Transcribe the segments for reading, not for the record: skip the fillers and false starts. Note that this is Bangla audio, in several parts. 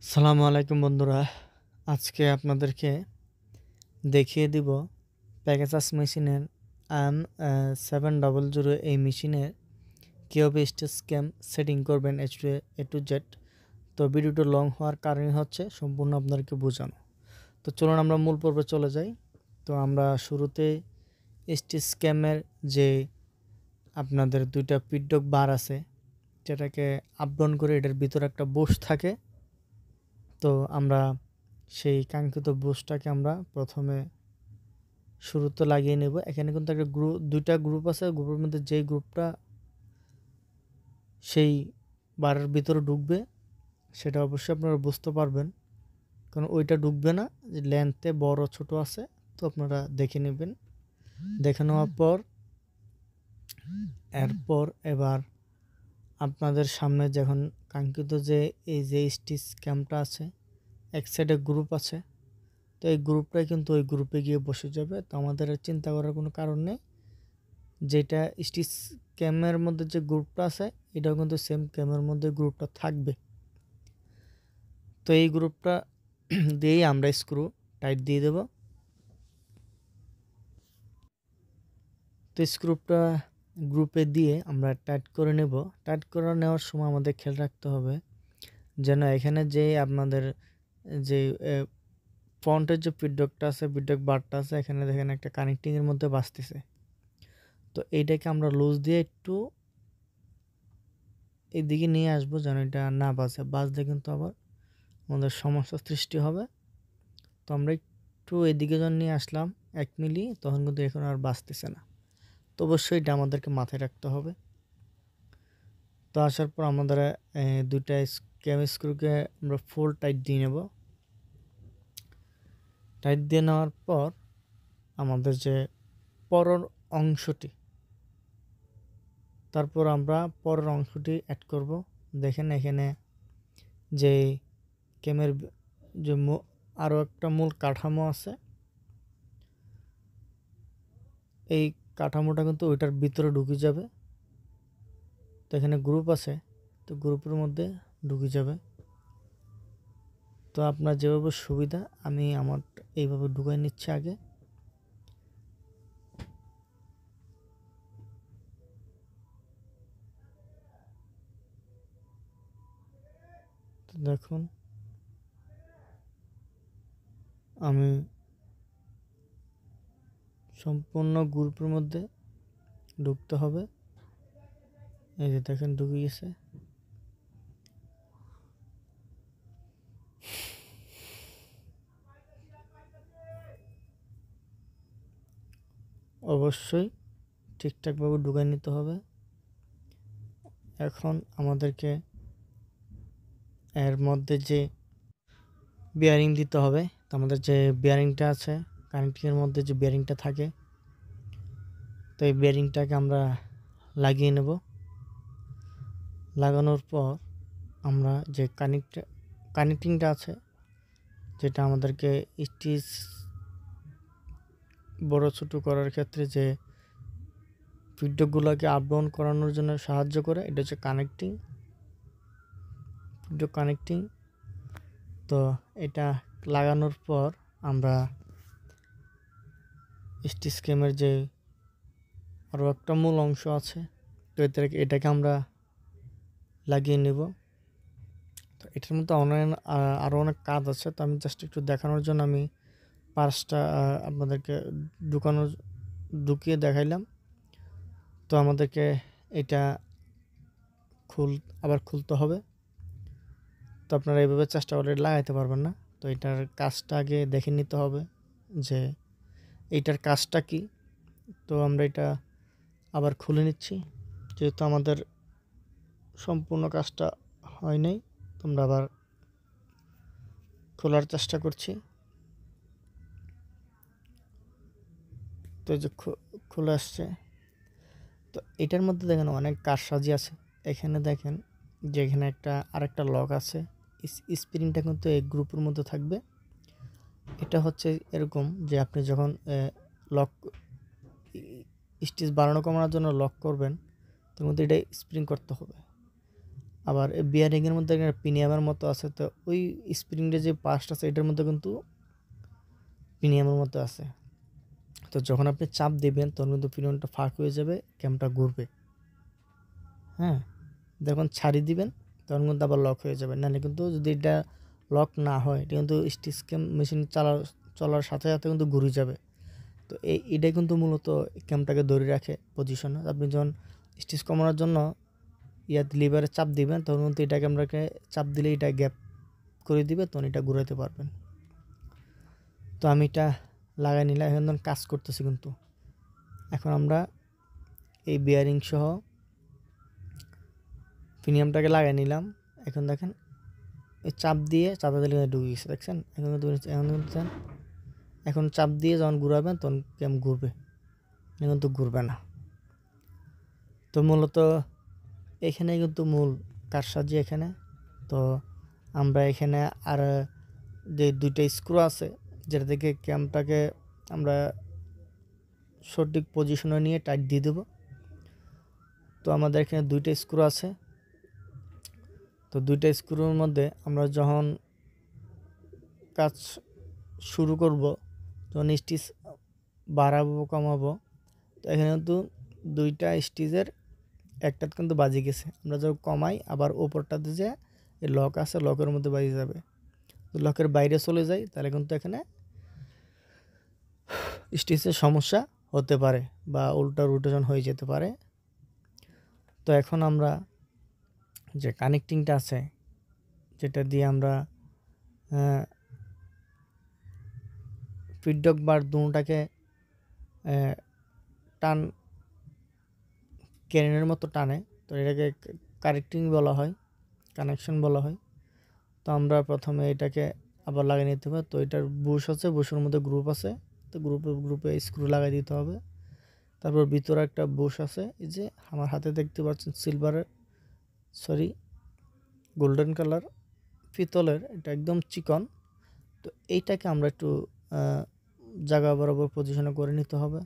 সালামু আলাইকুম বন্ধুরা, আজকে আপনাদেরকে দেখিয়ে দিব প্যাগাসাস মেশিনের M700 এই মেশিনের কীভাবে স্টেজ ক্যাম সেটিং করবেন এ টু জেড। তো ভিডিওটা লং হওয়ার কারণ হচ্ছে সম্পূর্ণ আপনাদেরকে বোঝানো। তো চলুন আমরা মূল পর্বে চলে যাই। তো আমরা শুরুতে স্টেজ ক্যামের যে আপনাদের দুইটা পিডক বার আছে, যেটাকে আপ ডাউন করে এটার ভিতরে একটা বুশ থাকে। তো আমরা সেই কাঙ্ক্ষিত বুশটাকে আমরা প্রথমে শুরুতে লাগিয়ে নেব। এখানে কিন্তু একটা দুইটা গ্রুপ আছে, গ্রুপের মধ্যে যেই গ্রুপটা সেই বারের ভিতরে ঢুকবে সেটা অবশ্যই আপনারা বুঝতে পারবেন, কারণ ওইটা ঢুকবে না, যে লেন্থে বড় ছোট আছে। তো আপনারা দেখে নেবেন। দেখে নেওয়ার পর এরপর এবার আপনাদের সামনে যখন কাঙ্ক্ষিত যে এই যে স্টিচ ক্যাম্পটা আছে, এক সাইডে গ্রুপ আছে, তো এই গ্রুপটাই কিন্তু ওই গ্রুপে গিয়ে বসে যাবে। তো আমাদের আর চিন্তা করার কোনো কারণ নেই। যেটা স্টিচ ক্যামের মধ্যে যে গ্রুপটা আছে, এটাও কিন্তু সেম ক্যামের মধ্যে গ্রুপটা থাকবে। তো এই গ্রুপটা দিয়েই আমরা স্ক্রু টাইট দিয়ে দেব। তো স্ক্রুপটা গ্রুপে দিয়ে আমরা টাইট করে নেব। টাইট করে নেওয়ার সময় আমাদের খেয়াল রাখতে হবে যেন এখানে যে আপনাদের যে ফ্রন্টের যে পিডকটা আছে, পিডক বারটা আছে, এখানে দেখেন একটা কানেক্টিংয়ের মধ্যে বাজতেছে। তো এইটাকে আমরা লুজ দিয়ে একটু এইদিকে নিয়ে আসবো যেন এটা না বাজলে কিন্তু আবার আমাদের সমস্যা সৃষ্টি হবে। তো আমরা একটু এদিকে যখন নিয়ে আসলাম 1 মিলি, তখন কিন্তু এখন আর বাজতেছে না। তো অবশ্যই এটা আমাদেরকে মাথায় রাখতে হবে। তো আসার পর আমাদের দুইটা ক্যাম স্ক্রুকে আমরা ফুল টাইট দিয়ে নেব। টাইট দিয়ে নেওয়ার পর আমাদের যে পরের অংশটি, তারপর আমরা পরের অংশটি অ্যাড করব। দেখেন এখানে যে ক্যামের যে আরও একটা মূল কাঠামো আছে, এই কাঠামোটা কিন্তু ওইটার ভিতরে ঢুকে যাবে। তো এখানে গ্রুপ আছে, তো গ্রুপের মধ্যে ঢুকে যাবে। তো আপনার যেভাবে সুবিধা, আমি আমার এইভাবে ঢুকাই নিচ্ছি আগে। তো দেখুন আমি সম্পূর্ণ গ্রুপের মধ্যে ঢুকতে হবে। এই যে দেখেন ঢুকে গেছে। অবশ্যই ঠিকঠাকভাবে ঢুকাই নিতে হবে। এখন আমাদেরকে এর মধ্যে যে বিয়ারিং দিতে হবে। তো আমাদের যে বিয়ারিংটা আছে, কানেক্টিংয়ের মধ্যে যে বিয়ারিংটা থাকে, তো এই বিয়ারিংটাকে আমরা লাগিয়ে নেব। লাগানোর পর আমরা যে কানেক্টিংটা আছে, যেটা আমাদেরকে স্টিচ বড় ছোট করার ক্ষেত্রে যে ফিডব্যাকগুলোকে আপ ডাউন করানোর জন্য সাহায্য করে, এটা হচ্ছে কানেক্টিং, ফিডব্যাক কানেক্টিং। তো এটা লাগানোর পর আমরা স্টিচ ক্যামের যে আরও একটা মূল অংশ আছে, তো এটাকে আমরা লাগিয়ে নেব। তো এটার মধ্যে আরও অনেক কাজ আছে। তো আমি জাস্ট একটু দেখানোর জন্য আমি পার্সটা আপনাদেরকে ঢুকিয়ে দেখাইলাম। তো আমাদেরকে এটা আবার খুলতে হবে। তো আপনারা এইভাবে চেষ্টা করে লাগাইতে পারবেন না। তো এটার কাজটা আগে দেখে নিতে হবে যে এইটার কাজটা কি। তো আমরা এটা আবার খুলে নিচ্ছি, যেহেতু আমাদের সম্পূর্ণ কাজটা হয় নাই। তোমরা আবার খোলার চেষ্টা করছি। তো এই যে খুলে আসছে। তো এটার মধ্যে দেখেন অনেক কারসাজি আছে। এখানে দেখেন যে এখানে আরেকটা লক আছে। স্প্রিংটা কিন্তু এই গ্রুপের মধ্যে থাকবে। এটা হচ্ছে এরকম যে আপনি যখন লক স্টিচ বাড়ানো কমানোর জন্য লক করবেন, তার মধ্যে এটা স্প্রিং করতে হবে। আবার বিয়ারিংয়ের মধ্যে একটা পিনিয়ামের মতো আছে, তো ওই স্প্রিংয়ের যে পার্টটা আছে এটার মধ্যে কিন্তু পিনিয়ামের মতো আছে। তো যখন আপনি চাপ দেবেন তখন কিন্তু পিনিয়নটা ফাঁক হয়ে যাবে, ক্যামটা ঘুরবে। হ্যাঁ, যখন ছাড়ি দিবেন তখন কিন্তু আবার লক হয়ে যাবে। নাহলে কিন্তু যদি এটা লক না হয় এটা কিন্তু স্টিচ ক্যাম মেশিন চলার সাথে সাথে কিন্তু ঘুরে যাবে। তো এটাই কিন্তু মূলত ক্যামটাকে ধরে রাখে পজিশনে। আপনি যখন স্টিচ কমানোর জন্য লিভারে চাপ দিবেন তখন কিন্তু এটা ক্যামটাকে চাপ দিলে এটা গ্যাপ করে দিবে, তখন এটা ঘুরাতে পারবেন। তো আমি এটা লাগাই নিলাম, এখন তখন কাজ করতেছি কিন্তু। এখন আমরা এই বিয়ারিং সহ পিনিয়ামটাকে লাগাই নিলাম। এখন দেখেন এই চাপ দিয়ে চাপা দিলে ঢুকে গেছে, দেখছেন? এখন চাপ দিয়ে যখন ঘুরাবেন তখন ক্যাম ঘুরবে, কিন্তু ঘুরবে না। তো মূলত এখানে কিন্তু মূল কারসাজি এখানে। তো আমরা এখানে আর যে দুইটা স্ক্রু আছে যেটা থেকে ক্যামটাকে আমরা সঠিক পজিশনে নিয়ে টাইট দিয়ে দেব। তো আমাদের এখানে দুইটা স্ক্রু আছে। তো দুইটা স্ক্রুর মধ্যে আমরা যখন কাজ শুরু করব, যখন স্টিচ বাড়াবো কমাবো, তো এখানে কিন্তু দুইটা স্টিচের একটাতে কিন্তু বাজে গেছে। আমরা যখন কমাই আবার ওপরটাতে যে লক আছে লকের মধ্যে বাজে যাবে। তো লকের বাইরে চলে যায় তাহলে কিন্তু এখানে স্টিচের সমস্যা হতে পারে বা উল্টা রোটেশন হয়ে যেতে পারে। তো এখন আমরা যে কানেক্টিংটা আছে যেটা দিয়ে আমরা ফিডব্যাক বার দুটাকে টান ক্যারেনের মতো টানে, তো এটাকে কানেক্টিং বলা হয়, কানেকশন বলা হয়। তো আমরা প্রথমে এটাকে আবার লাগিয়ে নিতে হবে। তো এটার বুশ আছে, বুশের মধ্যে গ্রুপ আছে, তো গ্রুপে স্ক্রু লাগাই দিতে হবে। তারপর ভিতরে একটা বুশ আছে, এই যে আমার হাতে দেখতে পাচ্ছেন গোল্ডেন কালার পিতলের, এটা একদম চিকন। তো এইটাকে আমরা একটু জায়গা বরাবর পজিশনে করে নিতে হবে।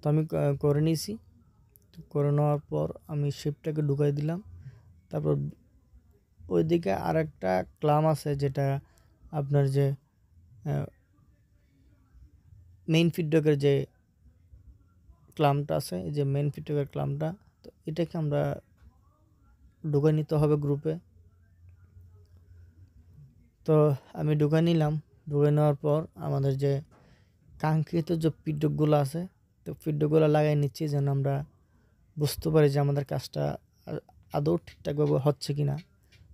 তো আমি করে নিয়েছি। করে নেওয়ার পর আমি শেপটাকে ঢুকাই দিলাম। তারপর ওইদিকে আর একটা ক্লাম আছে যেটা আপনার যে মেইন ফিডব্যাকের যে ক্লামটা আছে, এই যে মেইন ফিডব্যাকের ক্লামটা, তো এটাকে আমরা ঢুকাই নিতে হবে গ্রুপে। তো আমি ঢুকাই নিলাম। ঢুকাই নেওয়ার পর আমাদের যে কাঙ্ক্ষিত যে ফিডব্যাকগুলো আছে, তো ফিডব্যাকগুলো লাগাই নিচ্ছি যেন আমরা বুঝতে পারি যে আমাদের কাজটা আদৌ ঠিকঠাকভাবে হচ্ছে কি না।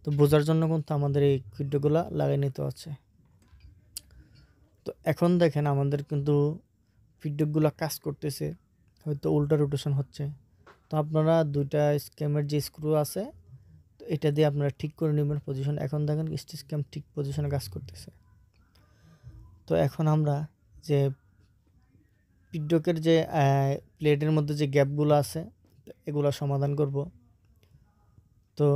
তো বোঝার জন্য কিন্তু আমাদের এই ফিডব্যাকগুলো লাগাই নিতে হচ্ছে। তো এখন দেখেন আমাদের কিন্তু ফিডব্যাকগুলো কাজ করতেছে, হয়তো উল্টা রোটেশন হচ্ছে। তো আপনারা দুইটা স্ক্যামের যে স্ক্রু আছে তো এটা দিয়ে আপনারা ঠিক করে নেবেন পজিশন। এখন দেখেন স্টিচ ক্যাম ঠিক পজিশনে কাজ করতেছে। তো এখন আমরা যে ফিডব্যাকের যে প্লেটের মধ্যে যে গ্যাপগুলো আছে এগুলো সমাধান করব। তো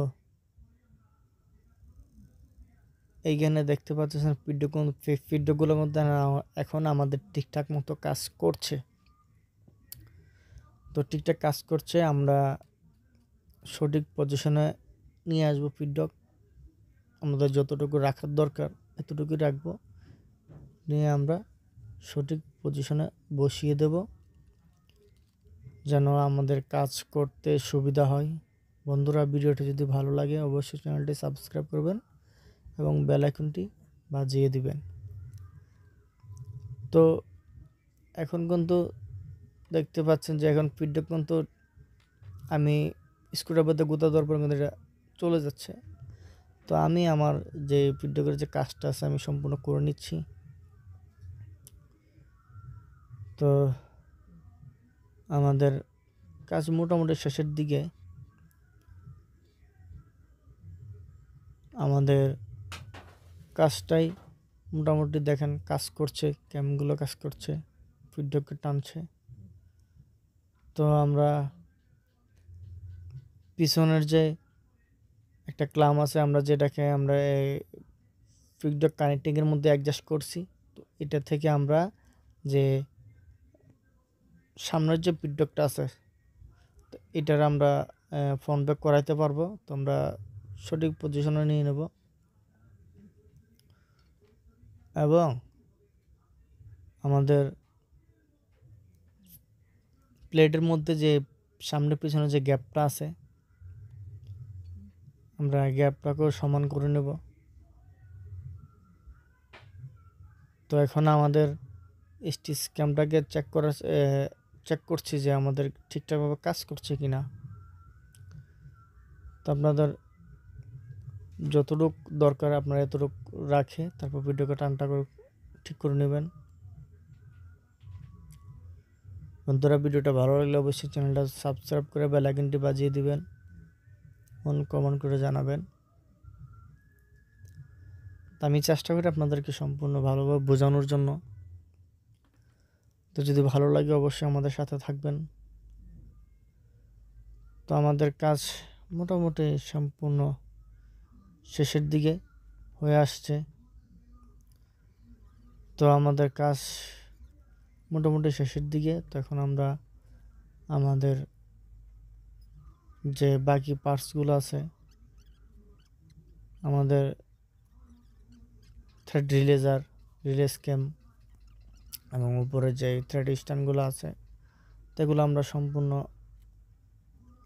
এইখানে দেখতে পাচ্ছেন ফিডব্যাকগুলোর মধ্যে এখন আমাদের ঠিকঠাক মতো কাজ করছে। তো ঠিকঠাক কাজ করছে, আমরা সঠিক পজিশনে নিয়ে আসবো ফিডব্যাক। আমাদের যতটুকু রাখার দরকার এতটুকুই রাখবো, নিয়ে আমরা সঠিক পজিশনে বসিয়ে দেব যেন আমাদের কাজ করতে সুবিধা হয়। বন্ধুরা, ভিডিওটি যদি ভালো লাগে অবশ্যই চ্যানেলটি সাবস্ক্রাইব করবেন এবং বেল আইকনটি বাজিয়ে দিবেন। তো এখন কিন্তু দেখতে পাচ্ছেন যে এখন ফিডব্যাক কিন্তু আমি স্ক্রুড্রাইভারতে গুঁতা দেওয়ার পর কিন্তু এটা চলে যাচ্ছে। তো আমি আমার যে ফিডব্যাকের যে কাজটা আছে আমি সম্পূর্ণ করে নিচ্ছি। তো আমাদের কাজ মোটামুটি শেষের দিকে। আমাদের কাজটাই মোটামুটি দেখেন কাজ করছে, ক্যামগুলো কাজ করছে, ফিডব্যাককে টানছে। তো আমরা পিছনের যে একটা ক্লাম আছে আমরা যেটাকে আমরা ফিডব্যাক কানেক্টিংয়ের মধ্যে অ্যাডজাস্ট করছি, তো এটা থেকে আমরা যে সামনের যে ফিডব্যাকটা আছে তো এটার আমরা ফ্রন্ট ব্যাক করাইতে পারবো। তো আমরা সঠিক পজিশনে নিয়ে নেব এবং আমাদের প্লেটের মধ্যে যে সামনে পিছনে যে গ্যাপটা আছে আমরা গ্যাপটাকেও সমান করে নেব। তো এখন আমাদের স্টিচ ক্যামটাকে চেক করছি যে আমাদের ঠিকঠাকভাবে কাজ করছে কিনা। তো আপনাদের যতটুক দরকার আপনারা এতটুক রাখে তারপর ভিডিওকে টানটা করে ঠিক করে নেবেন। বন্ধুরা, ভিডিওটা ভালো লাগলে অবশ্যই চ্যানেলটা সাবস্ক্রাইব করে বেল আইকনটি বাজিয়ে দিবেন, কমেন্ট করে জানাবেন। তো আমি চেষ্টা করি আপনাদেরকে সম্পূর্ণ ভালোভাবে বোঝানোর জন্য। তো যদি ভালো লাগে অবশ্যই আমাদের সাথে থাকবেন। তো আমাদের কাজ মোটামুটি সম্পূর্ণ শেষের দিকে হয়ে আসছে। তো আমাদের কাজ মোটামুটি শেষের দিকে। তো এখন আমরা আমাদের যে বাকি পার্টসগুলো আছে আমাদের থ্রেড রিলে স্ক্যাম এবং উপরে যে থ্রেড স্ট্যান্ডগুলো আছে সেগুলো আমরা সম্পূর্ণ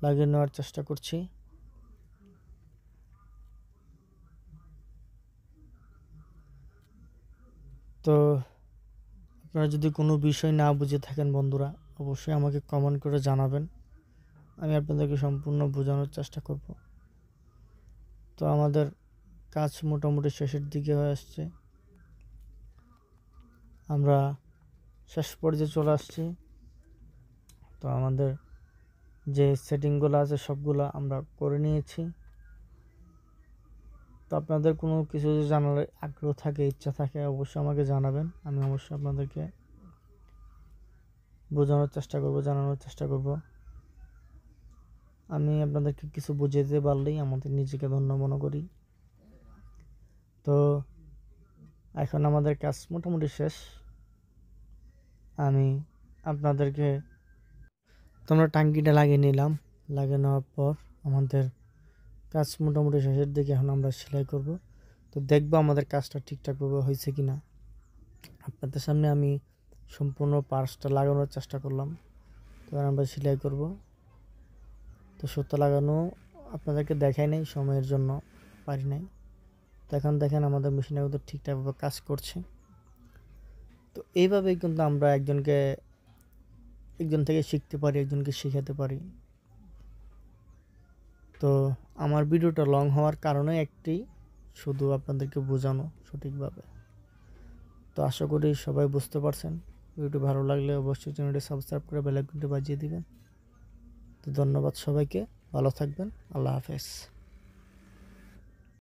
লাগিয়ে নেওয়ার চেষ্টা করছি। তো আপনারা যদি কোনো বিষয় না বুঝে থাকেন বন্ধুরা অবশ্যই আমাকে কমেন্ট করে জানাবেন, আমি আপনাদেরকে সম্পূর্ণ বোঝানোর চেষ্টা করব। তো আমাদের কাজ মোটামুটি শেষের দিকে হয়ে আসছে, আমরা শেষ পর্যায়ে চলে আসছি। তো আমাদের যে সেটিংগুলো আছে সবগুলো আমরা করে নিয়েছি। তো আপনাদের কোনো কিছু যদি জানার আগ্রহ থাকে, ইচ্ছা থাকে অবশ্যই আমাকে জানাবেন, আমি অবশ্যই আপনাদেরকে বোঝানোর চেষ্টা করব, জানানোর চেষ্টা করব। আমি আপনাদেরকে কিছু বুঝিয়ে দিতে পারলেই আমাদের নিজেকে ধন্য মনে করি। তো এখন আমাদের কাজ মোটামুটি শেষ। আমি আপনাদেরকে তোমরা টাঙ্কিটা লাগিয়ে নিলাম, লাগিয়ে নেওয়ার পর আমাদের কাজ মোটামুটি শেষের দিকে। এখন আমরা সেলাই করব। তো দেখবো আমাদের কাজটা ঠিকঠাকভাবে হয়েছে কিনা। আপনাদের সামনে আমি সম্পূর্ণ পার্টসটা লাগানোর চেষ্টা করলাম। তো আমরা সেলাই করব। তো সুতো লাগানো আপনাদেরকে দেখাই নাই, সময়ের জন্য পারি নাই। তো এখন দেখেন আমাদের মেশিনের মধ্যে ঠিকঠাকভাবে কাজ করছে। তো এইভাবেই কিন্তু আমরা একজন থেকে শিখতে পারি, একজনকে শেখাতে পারি। তো আমার ভিডিওটা লং হওয়ার কারণে একটি শুধু আপনাদেরকে বোঝানো সঠিকভাবে। তো আশা করি সবাই বুঝতে পারছেন। ভিডিওটি ভালো লাগলে অবশ্যই চ্যানেলটি সাবস্ক্রাইব করে বেল আইকনটি বাজিয়ে দিবেন। তো ধন্যবাদ সবাইকে, ভালো থাকবেন, আল্লাহ হাফেজ।